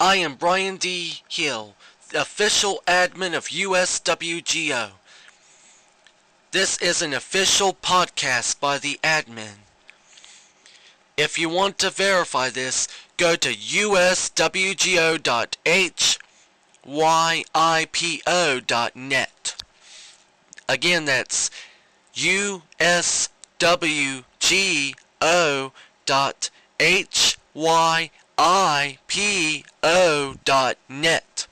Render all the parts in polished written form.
I am Brian D. Hill, the official admin of USWGO. This is an official podcast by the admin. If you want to verify this, go to USWGO.HYIPO.net. Again, that's USWGO.HYIPO.net.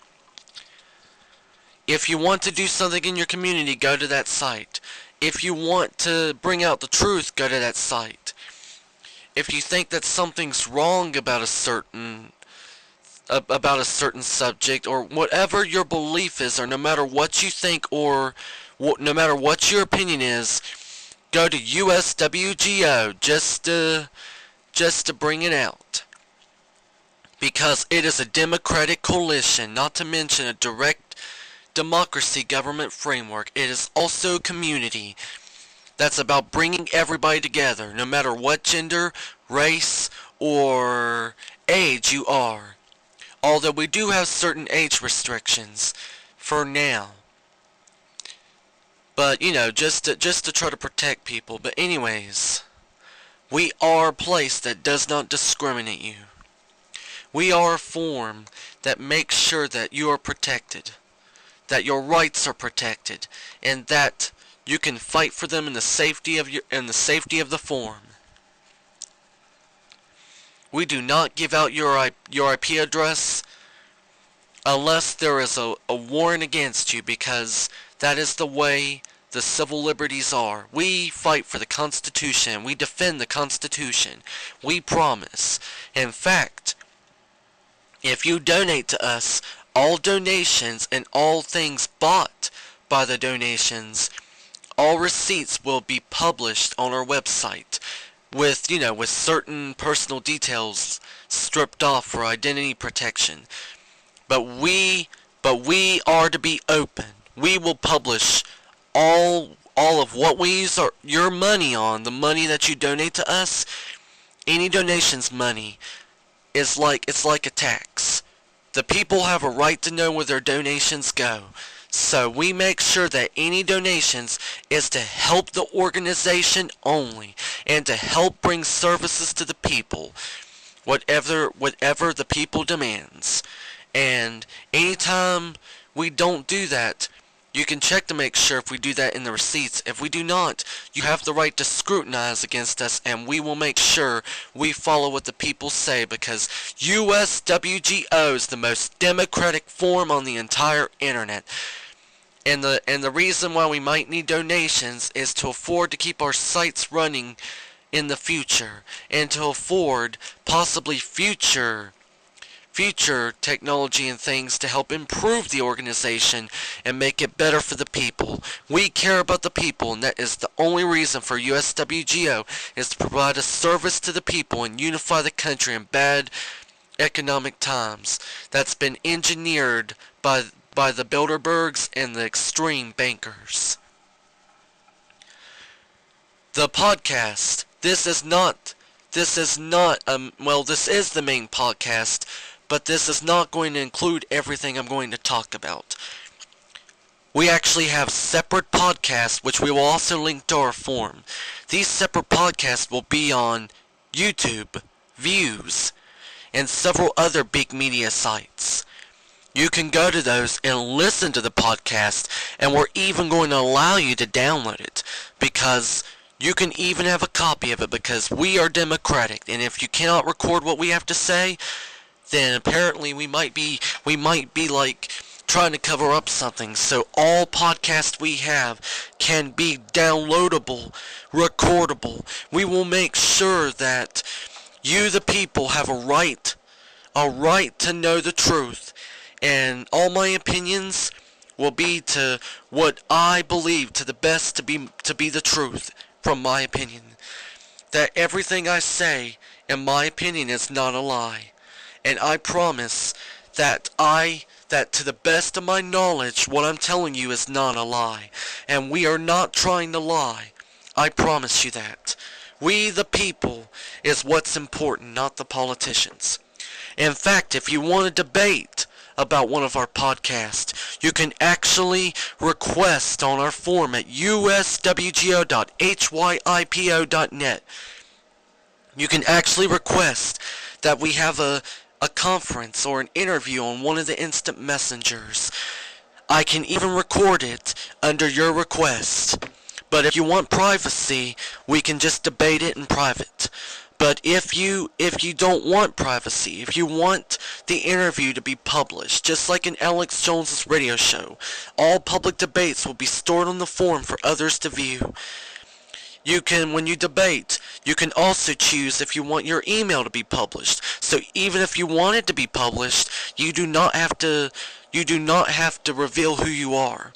If you want to do something in your community, go to that site. If you want to bring out the truth, go to that site. If you think that something's wrong about a certain subject, or whatever your belief is, or no matter what you think, or no matter what your opinion is, go to USWGO just to bring it out. Because it is a democratic coalition, not to mention a direct democracy government framework. It is also a community that's about bringing everybody together, no matter what gender, race, or age you are. Although we do have certain age restrictions for now. But, you know, just to try to protect people. But anyways, we are a place that does not discriminate you. We are a forum that makes sure that you are protected, that your rights are protected, and that you can fight for them in the safety of the forum. We do not give out your IP address unless there is a warrant against you, because that is the way the civil liberties are. We fight for the Constitution. We defend the Constitution. We promise. In fact, if you donate to us, all donations and all things bought by the donations, all receipts will be published on our website with certain personal details stripped off for identity protection. But we are to be open. We will publish all of what we use your money on, the money that you donate to us. Any donations money is it's like a tax. The people have a right to know where their donations go. So we make sure that any donations is to help the organization only, and to help bring services to the people, whatever the people demands. And anytime we don't do that, you can check to make sure if we do that in the receipts. If we do not, you have the right to scrutinize against us, and we will make sure we follow what the people say, because USWGO is the most democratic forum on the entire internet. And the reason why we might need donations is to afford to keep our sites running in the future, and to afford possibly future technology and things to help improve the organization and make it better for the people. We care about the people, and that is the only reason for USWGO, is to provide a service to the people and unify the country in bad economic times that's been engineered by the bilderbergs and the extreme bankers. The podcast, this is the main podcast, but this is not going to include everything I'm going to talk about. We actually have separate podcasts, which we will also link to our forum. These separate podcasts will be on YouTube, Views, and several other big media sites. You can go to those and listen to the podcast, and we're even going to allow you to download it, because you can even have a copy of it, because we are democratic, and if you cannot record what we have to say, then apparently we might be like trying to cover up something. So all podcasts we have can be downloadable, recordable. We will make sure that you, the people, have a right to know the truth, and all my opinions will be to what I believe to the best to be the truth, from my opinion. That everything I say, in my opinion, is not a lie. And I promise that to the best of my knowledge, what I'm telling you is not a lie. And we are not trying to lie. I promise you that. We, the people, is what's important, not the politicians. In fact, if you want to debate about one of our podcasts, you can actually request on our forum at USWGO.HYIPO.net. You can actually request that we have a conference or an interview on one of the instant messengers. I can even record it under your request. But if you want privacy, we can just debate it in private. But if you don't want privacy, if you want the interview to be published, just like in Alex Jones's radio show, all public debates will be stored on the forum for others to view. You can, when you debate, you can also choose if you want your email to be published. So even if you want it to be published, you do not have to reveal who you are.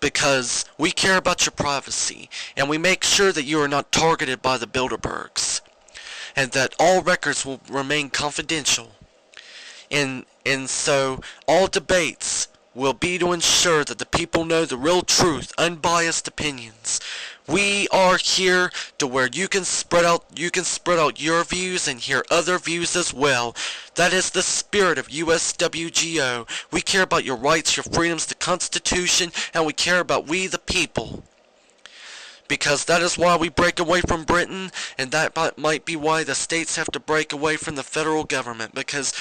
Because we care about your privacy, and we make sure that you are not targeted by the bilderbergs, and that all records will remain confidential. And so all debates will be to ensure that the people know the real truth, unbiased opinions. We are here to where you can spread out your views and hear other views as well. That is the spirit of USWGO. We care about your rights, your freedoms, the Constitution, and we care about we the people. Because that is why we break away from Britain, and that might be why the states have to break away from the federal government, because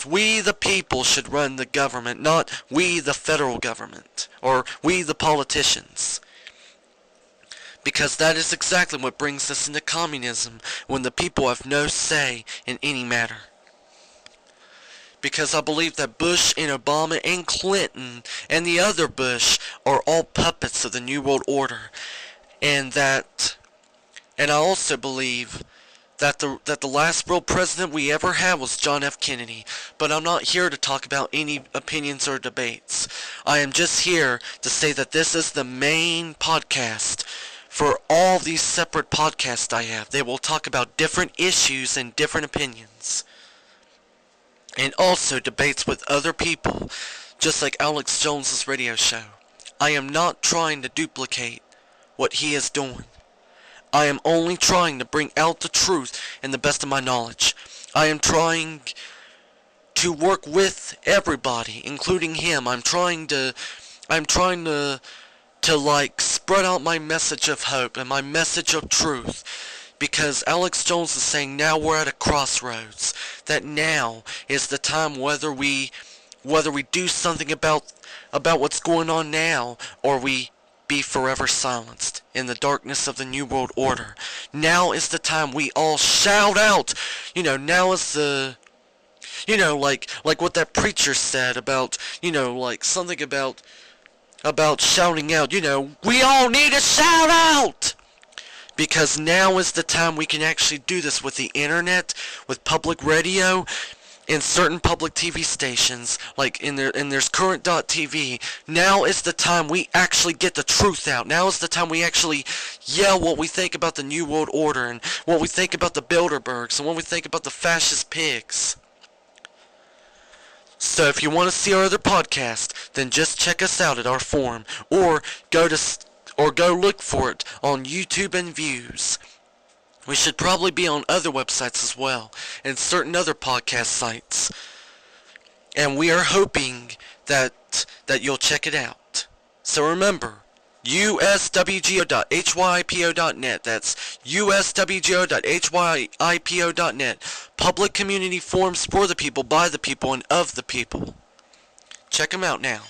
we the people should run the government, not we the federal government, or we the politicians. Because that is exactly what brings us into communism, when the people have no say in any matter. Because I believe that Bush and Obama and Clinton and the other Bush are all puppets of the New World Order. And I also believe that the last real president we ever had was John F. Kennedy. But I'm not here to talk about any opinions or debates. I am just here to say that this is the main podcast for all these separate podcasts I have. They will talk about different issues and different opinions. And also debates with other people, just like Alex Jones's radio show. I am not trying to duplicate what he is doing. I am only trying to bring out the truth and the best of my knowledge. I am trying to work with everybody, including him. I'm trying to spread out my message of hope and my message of truth. Because Alex Jones is saying now we're at a crossroads. That now is the time whether we do something about what's going on now, or we be forever silenced in the darkness of the New World Order. Now is the time we all shout out. Now is the, like what that preacher said about, something about shouting out. We all need to shout out! Because now is the time we can actually do this with the internet, with public radio, in certain public TV stations, like there's current.tv. Now is the time we actually get the truth out. Now is the time we actually yell what we think about the New World Order, and what we think about the bilderbergs, and what we think about the fascist pigs. So if you want to see our other podcast, then just check us out at our forum, or go look for it on YouTube and Views. We should probably be on other websites as well, and certain other podcast sites. And we are hoping that you'll check it out. So remember, USWGO.HYIPO.net. That's USWGO.HYIPO.net. Public community forums for the people, by the people, and of the people. Check them out now.